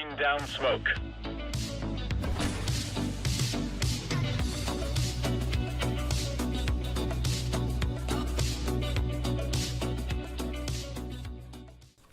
Laying down smoke.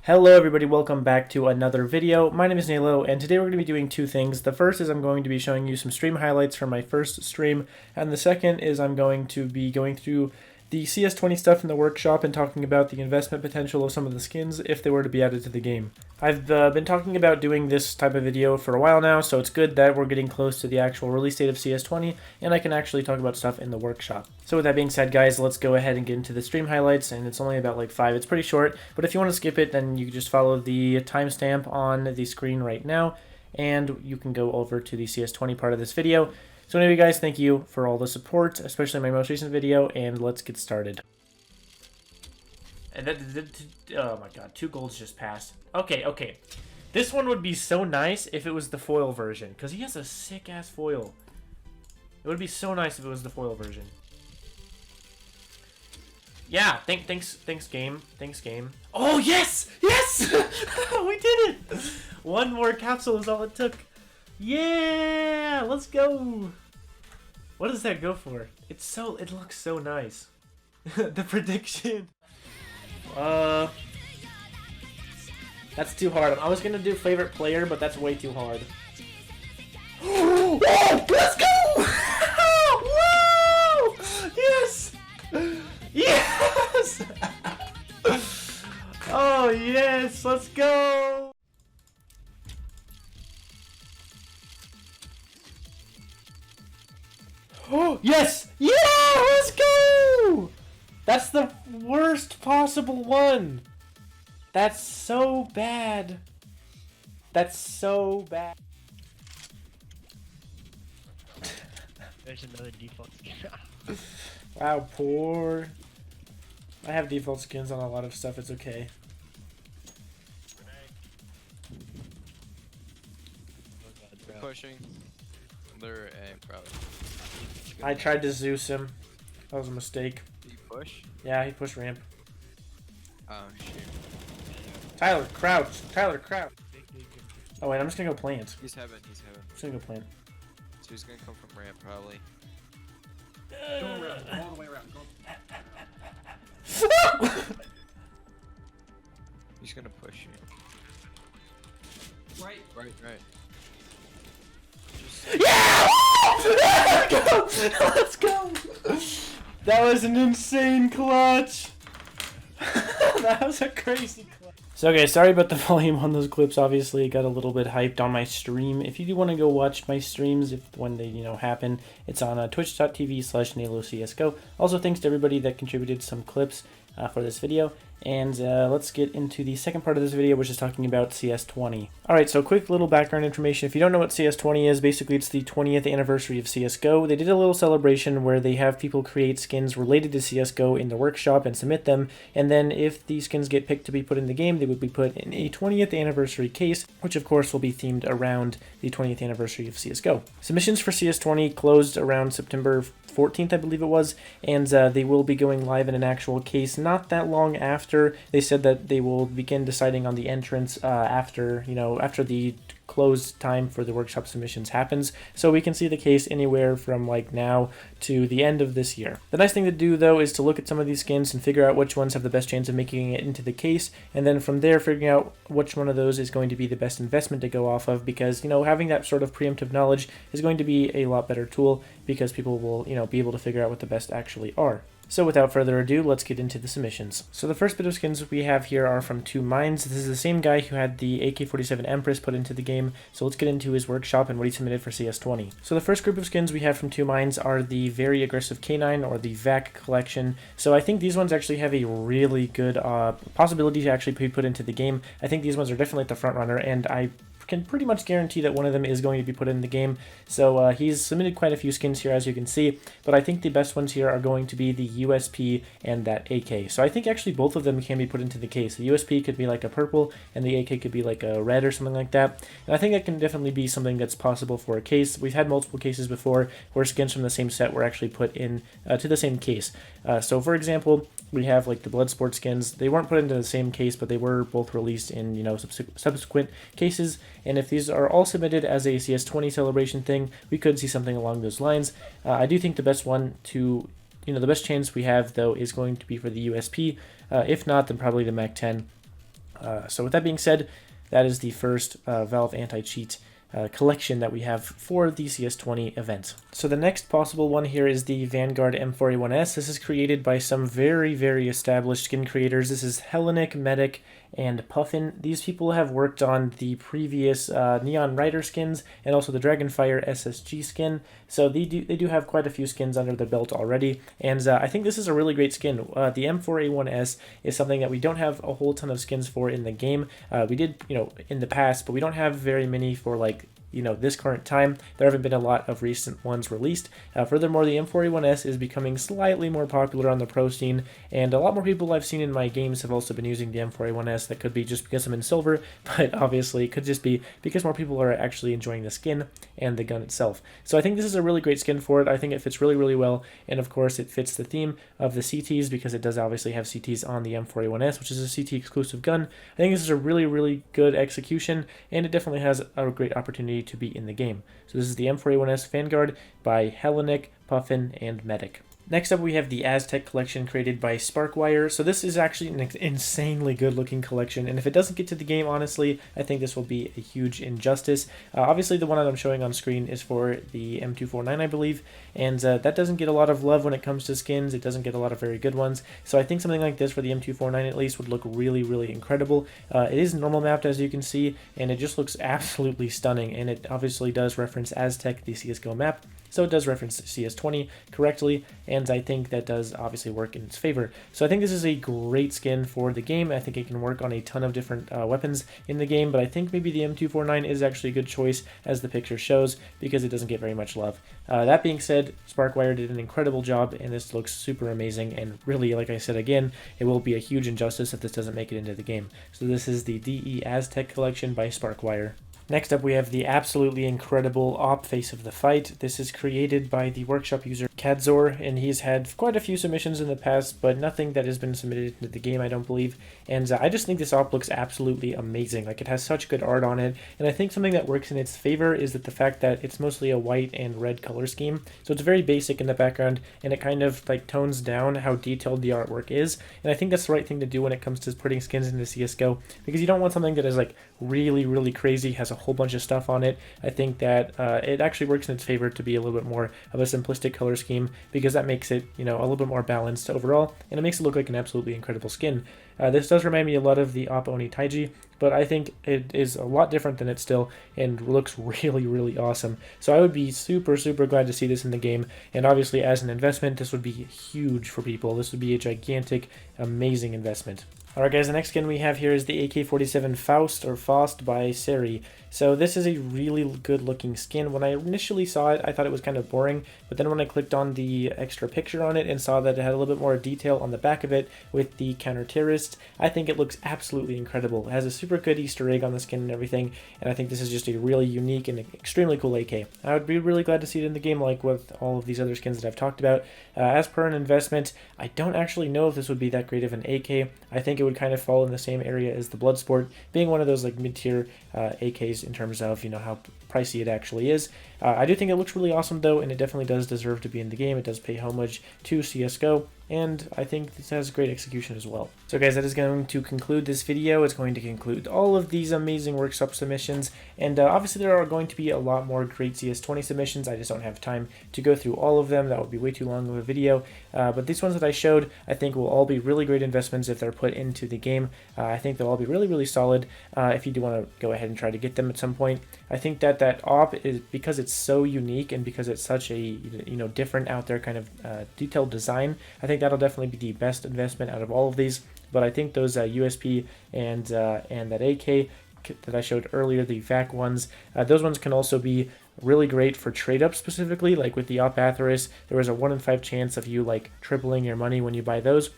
Hello everybody, welcome back to another video. My name is Nalo, and today we're going to be doing two things. The first is I'm going to be showing you some stream highlights from my first stream, and the second is I'm going to be going through the CS20 stuff in the workshop and talking about the investment potential of some of the skins if they were to be added to the game. I've been talking about doing this type of video for a while now, so it's good that we're getting close to the actual release date of CS20, and I can actually talk about stuff in the workshop. So with that being said, guys, let's go ahead and get into the stream highlights, and it's only about like 5. It's pretty short, but if you want to skip it, then you can just follow the timestamp on the screen right now, and you can go over to the CS20 part of this video. So anyway, guys, thank you for all the support, especially my most recent video, and let's get started. And oh my god, 2 golds just passed. Okay. This one would be so nice if it was the foil version, because he has a sick-ass foil. It would be so nice if it was the foil version. Yeah, thanks game. Thanks, game. Oh, yes! Yes! We did it! One more capsule is all it took. Yeah! Let's go! What does that go for? It looks so nice. The prediction. That's too hard. I was gonna do favorite player, but that's way too hard. Whoa! Let's go! Whoa! Yes! Yes! Oh yes! Let's go! Oh yes! Yeah! Let's go! That's the worst possible one. That's so bad. That's so bad. There's another default skin. Wow, poor. I have default skins on a lot of stuff. It's okay. Pushing. They're probably. I tried to Zeus him. That was a mistake. Did you push? Yeah, he pushed ramp. Oh shoot. Tyler, crouch. Tyler, crouch. Oh wait, I'm just gonna go plant. He's heaven. I'm just gonna go plant. So he's gonna come from ramp probably. Go around, all the way around. Go. He's gonna push you. Right. Just... Yeah! Let's go! That was an insane clutch. That was a crazy clutch. So okay, sorry about the volume on those clips. Obviously, it got a little bit hyped on my stream. If you do want to go watch my streams, when they happen, it's on twitch.tv/NaloCSGO. Also, thanks to everybody that contributed some clips for this video. And let's get into the second part of this video, which is talking about CS20. Alright, so quick little background information. If you don't know what CS20 is, basically it's the 20th anniversary of CSGO. They did a little celebration where they have people create skins related to CSGO in the workshop and submit them, and then if these skins get picked to be put in the game, they would be put in a 20th anniversary case, which of course will be themed around the 20th anniversary of CSGO. Submissions for CS20 closed around September 14th, I believe it was, and they will be going live in an actual case not that long after. They said that they will begin deciding on the entrance after the closed time for the workshop submissions happens, so we can see the case anywhere from like now to the end of this year. The nice thing to do though is to look at some of these skins and figure out which ones have the best chance of making it into the case, and then from there figuring out which one of those is going to be the best investment to go off of, because having that sort of preemptive knowledge is going to be a lot better tool, because people will be able to figure out what the best actually are. So without further ado, let's get into the submissions. So the first bit of skins we have here are from 2 Minds. This is the same guy who had the AK-47 Empress put into the game, so let's get into his workshop and what he submitted for CS20. So the first group of skins we have from 2 Minds are the Very Aggressive K9, or the VAC collection. So I think these ones actually have a really good possibility to actually be put into the game. I think these ones are definitely at the front runner, and I can pretty much guarantee that one of them is going to be put in the game. So he's submitted quite a few skins here, as you can see, but I think the best ones here are going to be the USP and that AK. So I think actually both of them can be put into the case. The USP could be like a purple, and the AK could be like a red or something like that. And I think that can definitely be something that's possible for a case. We've had multiple cases before where skins from the same set were actually put in to the same case. So for example, we have like the Bloodsport skins. They weren't put into the same case, but they were both released in subsequent cases. and if these are all submitted as a CS20 celebration thing, we could see something along those lines. I do think the best one to, the best chance we have though is going to be for the USP. If not, then probably the MAC-10. So with that being said, that is the first Valve anti-cheat collection that we have for the CS20 event. So the next possible one here is the Vanguard M4A1S. This is created by some very, very established skin creators. This is Hellenic, Medic, and Puffin. These people have worked on the previous Neon Rider skins and also the Dragonfire SSG skin. So they do have quite a few skins under their belt already, and I think this is a really great skin. The M4A1S is something that we don't have a whole ton of skins for in the game. We did, in the past, but we don't have very many for like this current time. There haven't been a lot of recent ones released. Furthermore, the M4A1S is becoming slightly more popular on the pro scene, and a lot more people I've seen in my games have also been using the M4A1S. That could be just because I'm in silver, but obviously it could just be because more people are actually enjoying the skin and the gun itself. So I think this is a really great skin for it. I think it fits really, really well, and of course it fits the theme of the CTs because it does obviously have CTs on the M4A1S, which is a CT exclusive gun. I think this is a really, really good execution, and it definitely has a great opportunity to be in the game. So this is the M4A1S Vanguard by Hellenic, Puffin, and Medic. Next up, we have the Aztec collection created by Sparkwire. So this is actually an insanely good looking collection, and if it doesn't get to the game, honestly, I think this will be a huge injustice. Obviously, the one that I'm showing on screen is for the M249, I believe, and that doesn't get a lot of love when it comes to skins. It doesn't get a lot of very good ones. So I think something like this for the M249 at least would look really, really incredible. It is normal mapped, as you can see, and it just looks absolutely stunning, and it obviously does reference Aztec, the CSGO map. So it does reference CS20 correctly, and I think that does obviously work in its favor. So I think this is a great skin for the game. I think it can work on a ton of different weapons in the game, but I think maybe the M249 is actually a good choice, as the picture shows, because it doesn't get very much love. That being said, Sparkwire did an incredible job, and this looks super amazing, and really, like I said again, it will be a huge injustice if this doesn't make it into the game. So this is the DE Aztec collection by Sparkwire. Next up, we have the absolutely incredible op face of the fight. This is created by the workshop user Kadzor, and he's had quite a few submissions in the past, but nothing that has been submitted into the game, I don't believe. And I just think this op looks absolutely amazing. Like, it has such good art on it, and I think something that works in its favor is that the fact that it's mostly a white and red color scheme. So it's very basic in the background, and it kind of like tones down how detailed the artwork is. And I think that's the right thing to do when it comes to putting skins into CSGO, because you don't want something that is like really, really crazy, has a whole bunch of stuff on it. I think that it actually works in its favor to be a little bit more of a simplistic color scheme, because that makes it, a little bit more balanced overall, and it makes it look like an absolutely incredible skin. This does remind me a lot of the Op Oni Taiji, but I think it is a lot different than it still, and looks really, really awesome. So I would be super, super glad to see this in the game, and obviously as an investment, this would be huge for people. This would be a gigantic, amazing investment. Alright guys, the next skin we have here is the AK-47 Faust by Seri. So this is a really good looking skin. When I initially saw it, I thought it was kind of boring, but then when I clicked on the extra picture on it and saw that it had a little bit more detail on the back of it with the counter-terrorists, I think it looks absolutely incredible. It has a super good Easter egg on the skin and everything, and I think this is just a really unique and extremely cool AK. I would be really glad to see it in the game, like with all of these other skins that I've talked about. As per an investment, I don't actually know if this would be that great of an AK. I think it would kind of fall in the same area as the Bloodsport, being one of those like mid-tier AKs in terms of how pricey it actually is. I do think it looks really awesome though, and it definitely does deserve to be in the game. It does pay homage to CSGO, and I think this has great execution as well. So guys, that is going to conclude this video. It's going to conclude all of these amazing workshop submissions, and obviously there are going to be a lot more great CS20 submissions. I just don't have time to go through all of them. That would be way too long of a video, but these ones that I showed, I think will all be really great investments if they're put into the game. I think they'll all be really, really solid if you do want to go ahead and try to get them at some point. I think that op is, because it's so unique and because it's such a different out there kind of detailed design, I think that'll definitely be the best investment out of all of these. But I think those USP and that AK that I showed earlier, the VAC ones, those ones can also be really great for trade ups specifically. Like with the Op Atheris, there was a 1 in 5 chance of you like tripling your money when you buy those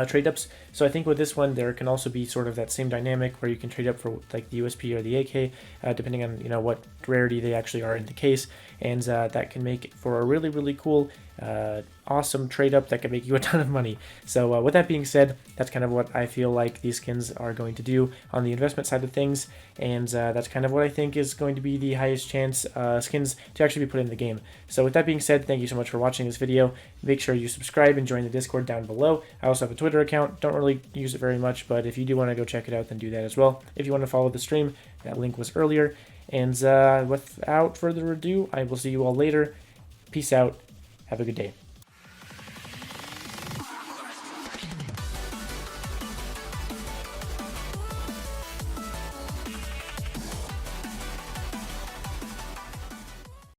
trade ups. So I think with this one, there can also be sort of that same dynamic where you can trade up for like the USP or the AK, depending on what rarity they actually are in the case, and that can make for a really, really cool, awesome trade up that can make you a ton of money. So with that being said, that's kind of what I feel like these skins are going to do on the investment side of things, and that's kind of what I think is going to be the highest chance skins to actually be put in the game. So with that being said, thank you so much for watching this video. Make sure you subscribe and join the Discord down below. I also have a Twitter account. Don't really use it very much, but if you do want to go check it out, then do that as well. If you want to follow the stream, that link was earlier. And without further ado, I will see you all later. Peace out. Have a good day.